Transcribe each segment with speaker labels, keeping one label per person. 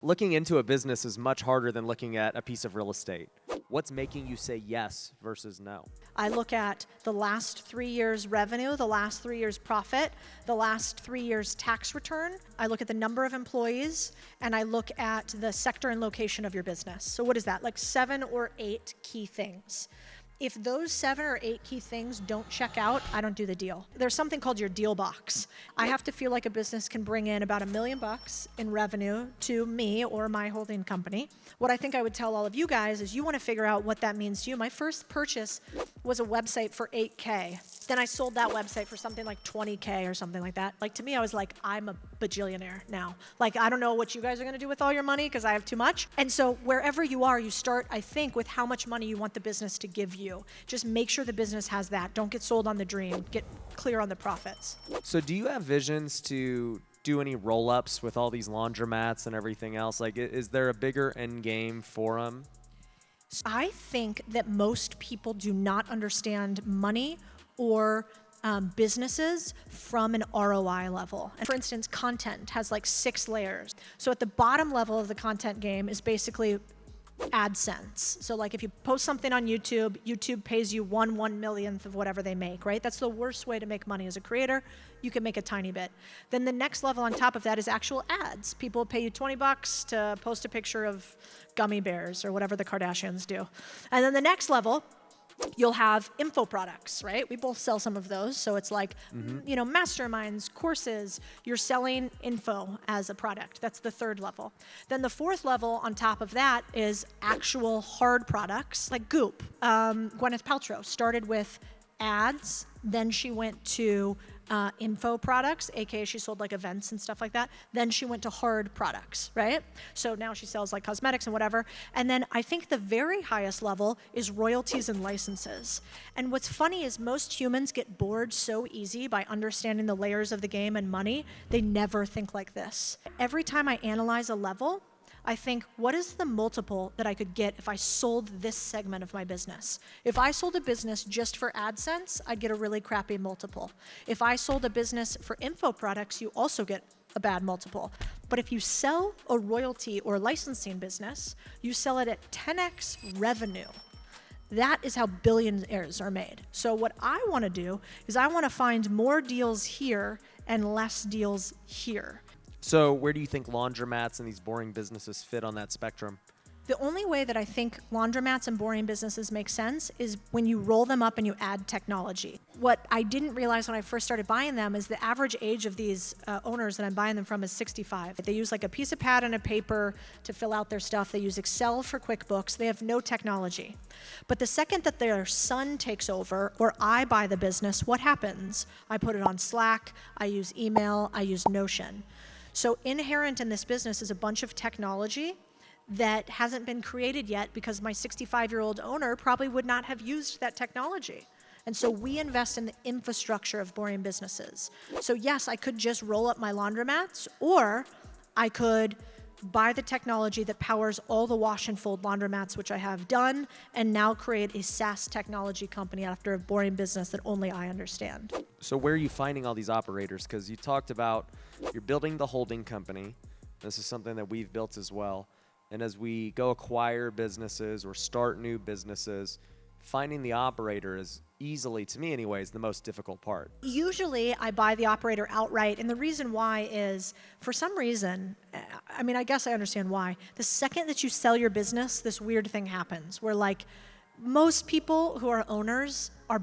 Speaker 1: Looking into a business is much harder than looking at a piece of real estate. What's making you say yes versus no?
Speaker 2: I look at the last 3 years revenue, the last 3 years profit, the last 3 years tax return. I look at the number of employees, and I look at the sector and location of your business. So what is that? Like 7 or 8 key things. If those 7 or 8 key things don't check out, I don't do the deal. There's something called your deal box. I have to feel like a business can bring in about $1 million in revenue to me or my holding company. What I think I would tell all of you guys is you want to figure out what that means to you. My first purchase was a website for $8K. Then I sold that website for something like $20K or something like that. Like, to me, I was like, I'm a bajillionaire now. Like, I don't know what you guys are going to do with all your money because I have too much. And so wherever you are, you start, I think, with how much money you want the business to give you. Just make sure the business has that. Don't get sold on the dream. Get clear on the profits.
Speaker 1: So do you have visions to do any roll-ups with all these laundromats and everything else? Like, is there a bigger end game for them?
Speaker 2: I think that most people do not understand money or businesses from an ROI level. And for instance, content has like 6 layers. So at the bottom level of the content game is basically AdSense. So like if you post something on YouTube, YouTube pays you 1/1,000,000th of whatever they make, right? That's the worst way to make money as a creator. You can make a tiny bit. Then the next level on top of that is actual ads. People pay you $20 to post a picture of gummy bears or whatever the Kardashians do. And then the next level, you'll have info products, right? We both sell some of those. So it's like, you know, masterminds, courses, you're selling info as a product. That's the third level. Then the fourth level on top of that is actual hard products like Goop. Gwyneth Paltrow started with ads, then she went to info products, aka she sold like events and stuff like that. Then she went to hard products, right? So now she sells like cosmetics and whatever. And then I think the very highest level is royalties and licenses. And what's funny is most humans get bored so easy by understanding the layers of the game and money, they never think like this. Every time I analyze a level, I think, what is the multiple that I could get if I sold this segment of my business? If I sold a business just for AdSense, I'd get a really crappy multiple. If I sold a business for info products, you also get a bad multiple. But if you sell a royalty or licensing business, you sell it at 10x revenue. That is how billionaires are made. So what I want to do is I want to find more deals here and less deals here.
Speaker 1: So where do you think laundromats and these boring businesses fit on that spectrum?
Speaker 2: The only way that I think laundromats and boring businesses make sense is when you roll them up and you add technology. What I didn't realize when I first started buying them is the average age of these owners that I'm buying them from is 65. They use like a piece of pad and a paper to fill out their stuff. They use Excel for QuickBooks. They have no technology. But the second that their son takes over or I buy the business, what happens? I put it on Slack, I use email, I use Notion. So inherent in this business is a bunch of technology that hasn't been created yet because my 65-year-old owner probably would not have used that technology. And so we invest in the infrastructure of boring businesses. So yes, I could just roll up my laundromats, or I could buy the technology that powers all the wash and fold laundromats, which I have done, and now create a SaaS technology company after a boring business that only I understand.
Speaker 1: So where are you finding all these operators? Because you talked about you're building the holding company. This is something that we've built as well. And as we go acquire businesses or start new businesses, finding the operator is easily, to me anyways, the most difficult part.
Speaker 2: Usually I buy the operator outright, and the reason why is, for some reason, I mean, I guess I understand why. The second that you sell your business, this weird thing happens where like most people who are owners are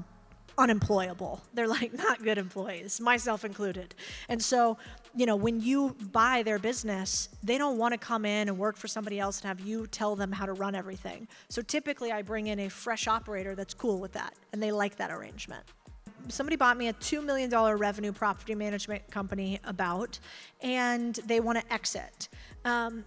Speaker 2: unemployable. They're like not good employees, myself included. And so, you know, when you buy their business, they don't want to come in and work for somebody else and have you tell them how to run everything. So typically I bring in a fresh operator that's cool with that, and they like that arrangement. Somebody bought me a $2 million revenue property management company and they want to exit.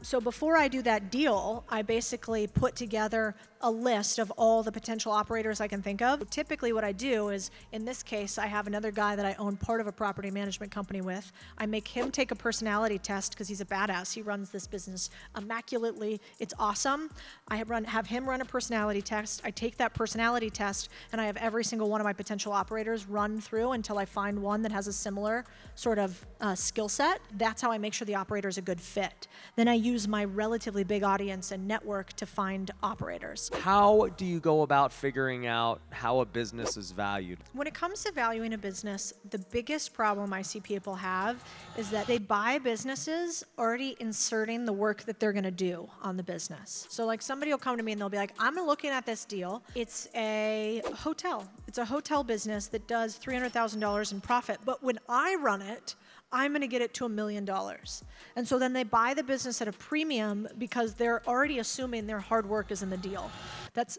Speaker 2: So before I do that deal, I basically put together a list of all the potential operators I can think of. Typically what I do is, in this case, I have another guy that I own part of a property management company with. I make him take a personality test because he's a badass. He runs this business immaculately. It's awesome. I have him run a personality test. I take that personality test and I have every single one of my potential operators run through until I find one that has a similar sort of skill set. That's how I make sure the operator is a good fit. Then I use my relatively big audience and network to find operators.
Speaker 1: How do you go about figuring out how a business is valued?
Speaker 2: When it comes to valuing a business, the biggest problem I see people have is that they buy businesses already inserting the work that they're going to do on the business. So like somebody will come to me and they'll be like, I'm looking at this deal. It's a hotel. It's a hotel business that does $300,000 in profit. But when I run it, I'm going to get it to $1 million. And so then they buy the business at a premium because they're already assuming their hard work is in the deal. That's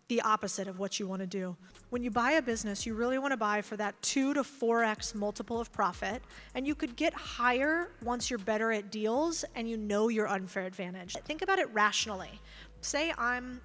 Speaker 2: the opposite of what you want to do. When you buy a business, you really want to buy for that 2 to 4x multiple of profit, and you could get higher once you're better at deals and you know your unfair advantage. Think about it rationally. Say I'm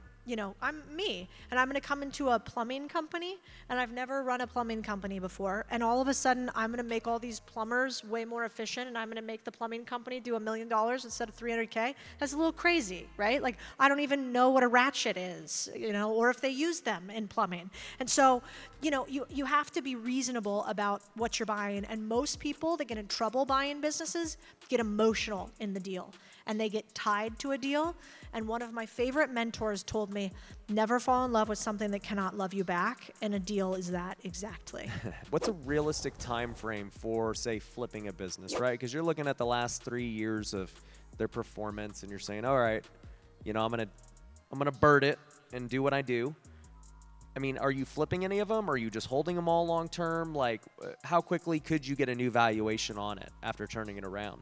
Speaker 2: me, and I'm going to come into a plumbing company, and I've never run a plumbing company before, and all of a sudden, I'm going to make all these plumbers way more efficient, and I'm going to make the plumbing company do $1 million instead of $300K. That's a little crazy, right? Like, I don't even know what a ratchet is, or if they use them in plumbing. And so, you have to be reasonable about what you're buying, and most people that get in trouble buying businesses get emotional in the deal, and they get tied to a deal. And one of my favorite mentors told me, never fall in love with something that cannot love you back, and a deal is that exactly.
Speaker 1: What's a realistic time frame for, say, flipping a business, right? Because you're looking at the last 3 years of their performance, and you're saying, all right, I'm gonna bird it and do what I do. I mean, are you flipping any of them? Or are you just holding them all long term? Like, how quickly could you get a new valuation on it after turning it around?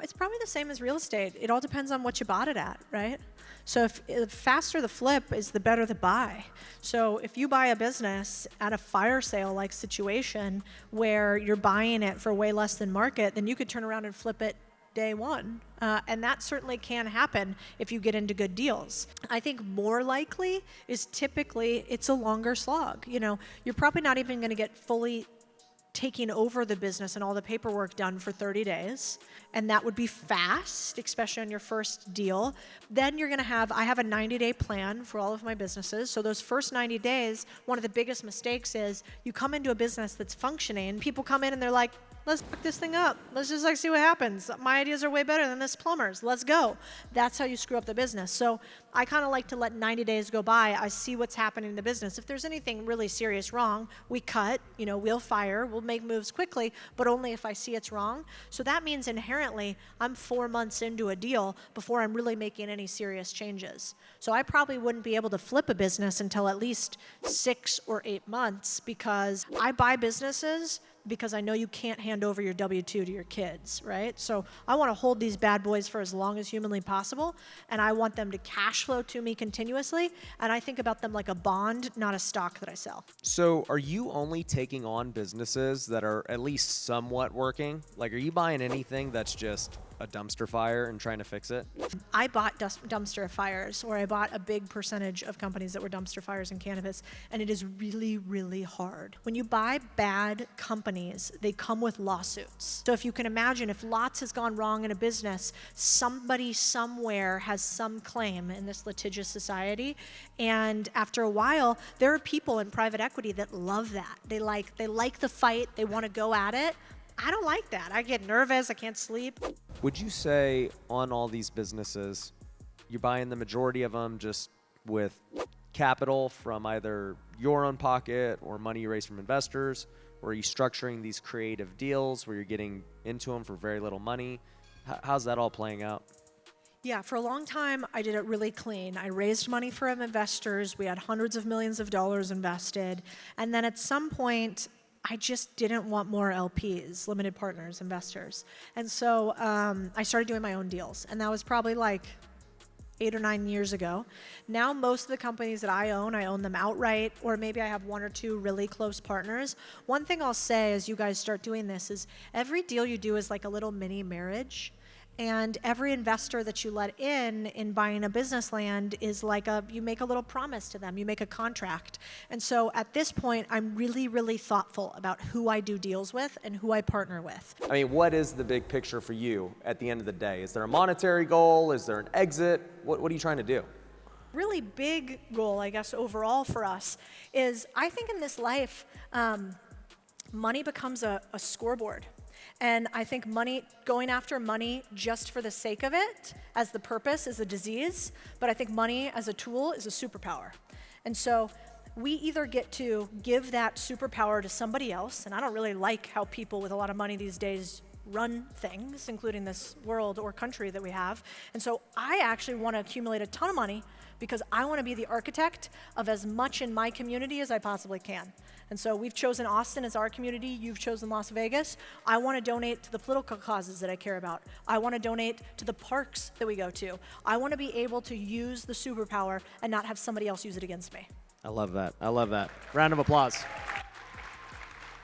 Speaker 2: It's probably the same as real estate. It all depends on what you bought it at, right? So if the faster the flip is, the better the buy. So if you buy a business at a fire sale like situation where you're buying it for way less than market, then you could turn around and flip it day one. And that certainly can happen if you get into good deals. I think more likely is typically it's a longer slog. You're probably not even going to get fully taking over the business and all the paperwork done for 30 days. And that would be fast, especially on your first deal. Then you're going to I have a 90-day plan for all of my businesses. So those first 90 days, one of the biggest mistakes is you come into a business that's functioning. People come in and they're like, let's fuck this thing up. Let's just see what happens. My ideas are way better than this plumber's. Let's go. That's how you screw up the business. So I kind of like to let 90 days go by. I see what's happening in the business. If there's anything really serious wrong, we cut, we'll fire, we'll make moves quickly, but only if I see it's wrong. So that means inherently I'm 4 months into a deal before I'm really making any serious changes. So I probably wouldn't be able to flip a business until at least 6 or 8 months, because I buy businesses because I know you can't hand over your W-2 to your kids, right? So I want to hold these bad boys for as long as humanly possible, and I want them to cash flow to me continuously, and I think about them like a bond, not a stock that I sell.
Speaker 1: So are you only taking on businesses that are at least somewhat working? Like, are you buying anything that's just a dumpster fire and trying to fix it?
Speaker 2: I bought dumpster fires, or I bought a big percentage of companies that were dumpster fires in cannabis, and it is really, really hard. When you buy bad companies, they come with lawsuits. So if you can imagine, if lots has gone wrong in a business, somebody somewhere has some claim in this litigious society, and after a while, there are people in private equity that love that. They like the fight, they want to go at it. I don't like that. I get nervous, I can't sleep.
Speaker 1: Would you say on all these businesses, you're buying the majority of them just with capital from either your own pocket or money you raise from investors? Or are you structuring these creative deals where you're getting into them for very little money? How's that all playing out?
Speaker 2: Yeah, for a long time, I did it really clean. I raised money from investors. We had hundreds of millions of dollars invested. And then at some point, I just didn't want more LPs, limited partners, investors. And so I started doing my own deals. And that was probably like 8 or 9 years ago. Now most of the companies that I own them outright, or maybe I have 1 or 2 really close partners. One thing I'll say as you guys start doing this is every deal you do is like a little mini marriage. And every investor that you let in buying a business land is like you make a little promise to them, you make a contract. And so at this point, I'm really, really thoughtful about who I do deals with and who I partner with.
Speaker 1: I mean, what is the big picture for you at the end of the day? Is there a monetary goal? Is there an exit? What are you trying to do?
Speaker 2: Really big goal, I guess, overall for us is I think in this life, money becomes a scoreboard. And I think going after money just for the sake of it, as the purpose, is a disease. But I think money as a tool is a superpower. And so we either get to give that superpower to somebody else, and I don't really like how people with a lot of money these days run things, including this world or country that we have. And so I actually want to accumulate a ton of money because I want to be the architect of as much in my community as I possibly can. And so we've chosen Austin as our community. You've chosen Las Vegas. I want to donate to the political causes that I care about. I want to donate to the parks that we go to. I want to be able to use the superpower and not have somebody else use it against me.
Speaker 1: I love that. I love that. Round of applause.